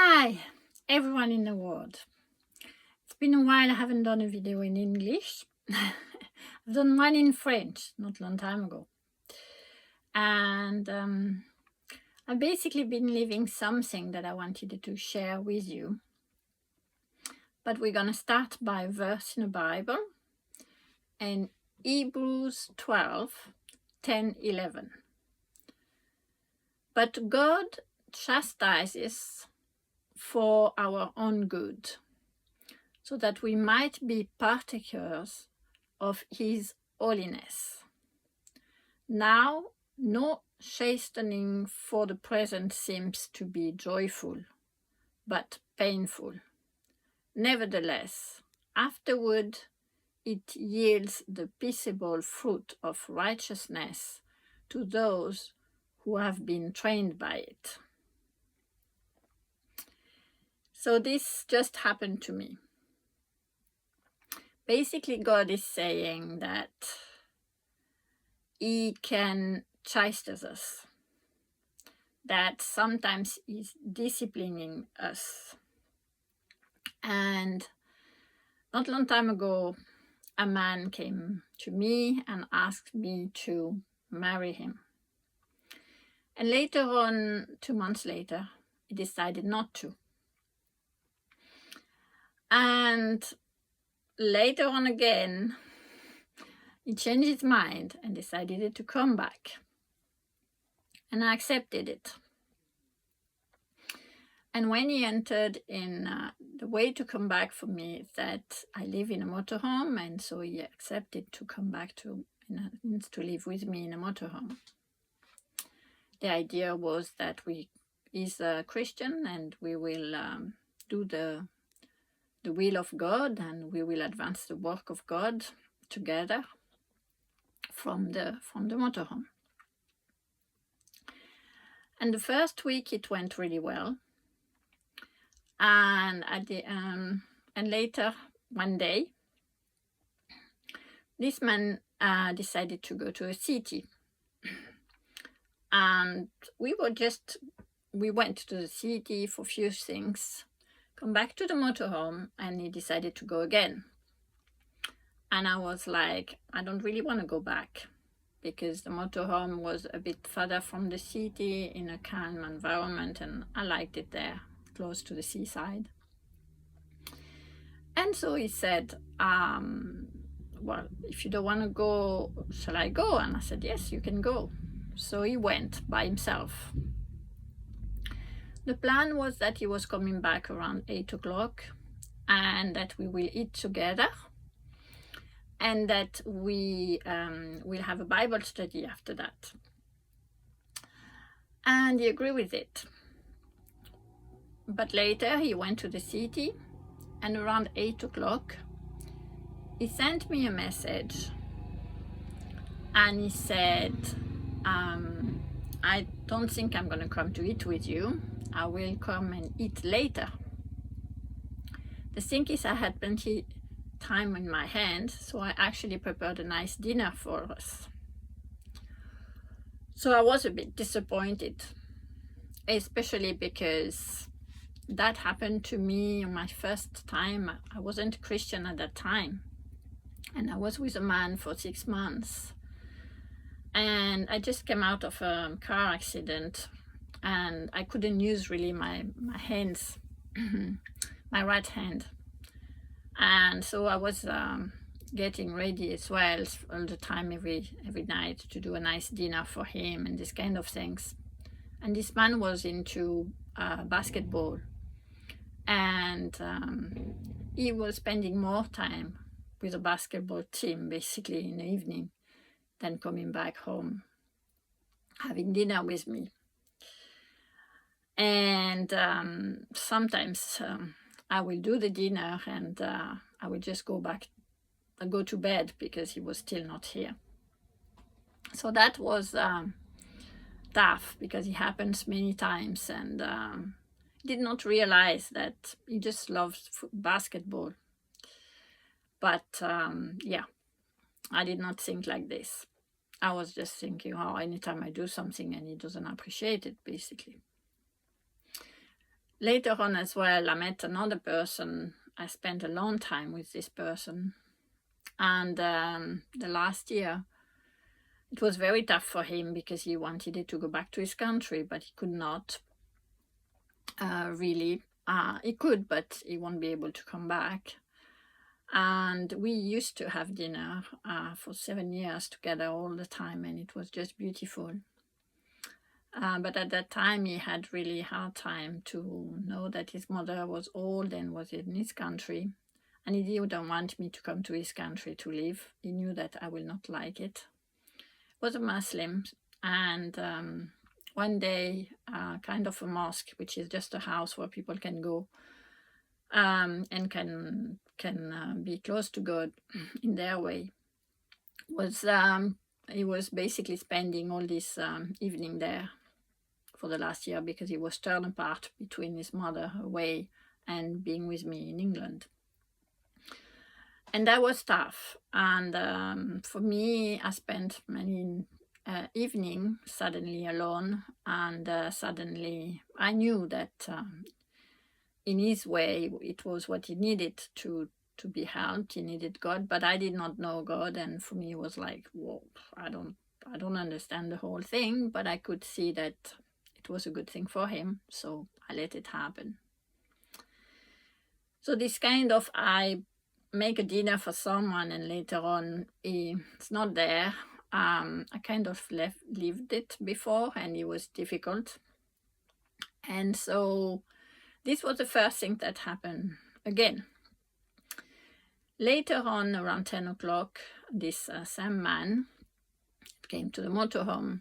Hi, everyone in the world. It's been a while I haven't done a video in English. I've done one in French not a long time ago. And I've basically been leaving something that I wanted to share with you. But we're going to start by a verse in the Bible, in Hebrews 12, 10, 11. But God chastises for our own good, so that we might be partakers of his holiness. Now, no chastening for the present seems to be joyful, but painful. Nevertheless, afterward it yields the peaceable fruit of righteousness to those who have been trained by it. So this just happened to me. Basically, God is saying that he can chastise us, that sometimes he's disciplining us. And not a long time ago, a man came to me and asked me to marry him. And later on, 2 months later, he decided not to. And later on again, he changed his mind and decided to come back. And I accepted it. And when he entered in, the way to come back for me is that I live in a motorhome, and so he accepted to come back to live with me in a motorhome. The idea was that he's a Christian and we will do the will of God, and we will advance the work of God together from the motorhome. And the first week it went really well, and later one day this man decided to go to a city, and we went to the city for a few things, come back to the motorhome, and he decided to go again. And I was like, I don't really want to go back, because the motorhome was a bit further from the city in a calm environment, and I liked it there, close to the seaside. And so he said, well, if you don't want to go, shall I go? And I said, yes, you can go. So he went by himself. The plan was that he was coming back around 8 o'clock, and that we will eat together, and that we will have a Bible study after that. And he agreed with it. But later he went to the city, and around 8 o'clock he sent me a message, and he said, I don't think I'm going to come to eat with you. I will come and eat later. The thing is, I had plenty time in my hand, so I actually prepared a nice dinner for us. So I was a bit disappointed, especially because that happened to me on my first time. I wasn't a Christian at that time, and I was with a man for 6 months, and I just came out of a car accident, and I couldn't use really my hands, my right hand. And so I was getting ready as well all the time, every night, to do a nice dinner for him and this kind of things. And this man was into basketball, and he was spending more time with the basketball team basically in the evening than coming back home having dinner with me. And sometimes I will do the dinner, and I will just go to bed because he was still not here. So that was tough, because it happens many times, and did not realize that he just loves basketball. But yeah, I did not think like this. I was just thinking, oh, anytime I do something and he doesn't appreciate it, basically. later on as well, I met another person. I spent a long time with this person. And the last year, it was very tough for him because he wanted it to go back to his country, but he could not really. He could, but he won't be able to come back. And we used to have dinner for 7 years together all the time, and it was just beautiful. But at that time, he had really hard time to know that his mother was old and was in his country. And he didn't want me to come to his country to live. He knew that I will not like it. He was a Muslim. And one day, kind of a mosque, which is just a house where people can go and can be close to God in their way, he was basically spending all this evening there for the last year because he was torn apart between his mother away and being with me in England. And that was tough. And for me, I spent many evening suddenly alone, and suddenly I knew that in his way it was what he needed to be helped. He needed God, but I did not know God, and for me it was like, whoa, I don't understand the whole thing, but I could see that it was a good thing for him, so I let it happen. So this kind of, I make a dinner for someone and later on it's not there. I kind of lived it before, and it was difficult. And so this was the first thing that happened again. Later on, around 10 o'clock, this same man came to the motorhome.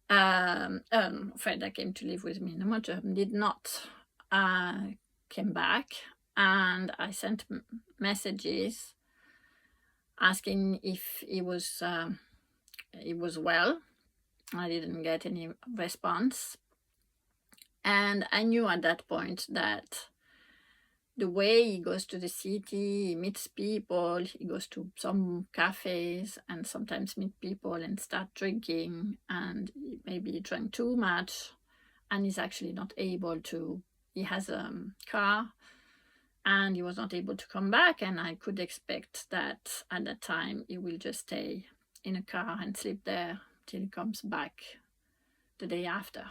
Fred that came to live with me in the motorhome did not came back, and I sent messages asking if he was well. I didn't get any response, and I knew at that point that the way he goes to the city, he meets people, he goes to some cafes and sometimes meet people and start drinking, and maybe he drank too much and he's actually not able to, he has a car and he was not able to come back, and I could expect that at that time he will just stay in a car and sleep there till he comes back the day after.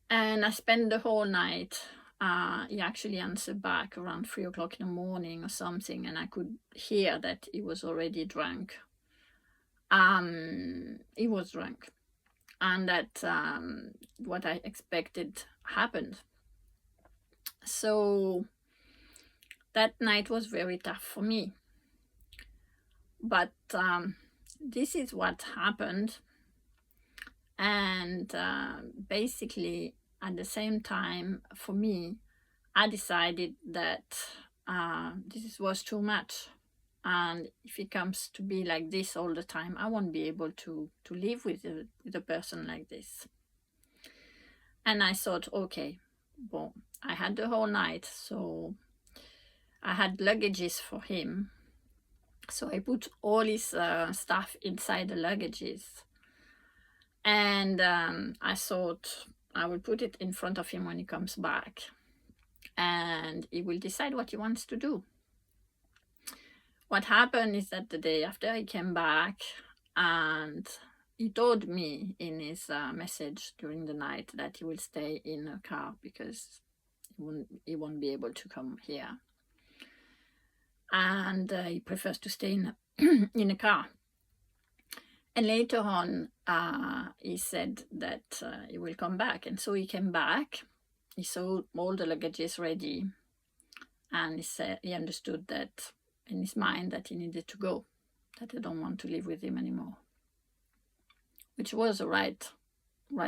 And I spent the whole night. He actually answered back around 3 o'clock in the morning or something, and I could hear that he was already drunk. He was drunk, and that what I expected happened. So that night was very tough for me. But this is what happened, and basically at the same time, for me, I decided that this was too much, and if it comes to be like this all the time, I won't be able to live with a person like this. And I thought, okay, well, I had the whole night, so I had luggages for him. So I put all his stuff inside the luggages, and I thought I will put it in front of him when he comes back, and he will decide what he wants to do. What happened is that the day after he came back, and he told me in his message during the night that he will stay in a car because he won't be able to come here. And he prefers to stay in a car. And later on, he said that he will come back. And so he came back. He saw all the luggages ready. And he said he understood that in his mind that he needed to go, that I don't want to live with him anymore. Which was the right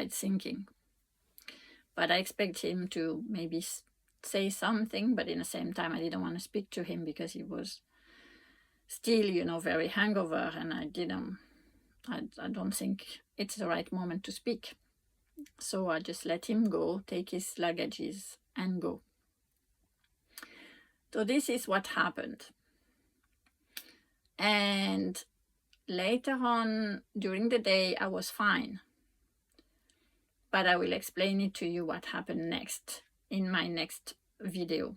thinking. But I expect him to maybe say something, but in the same time I didn't want to speak to him because he was still, very hangover, and I don't think it's the right moment to speak. So I just let him go, take his luggages and go. So this is what happened. And later on during the day I was fine. but I will explain it to you what happened next in my next video.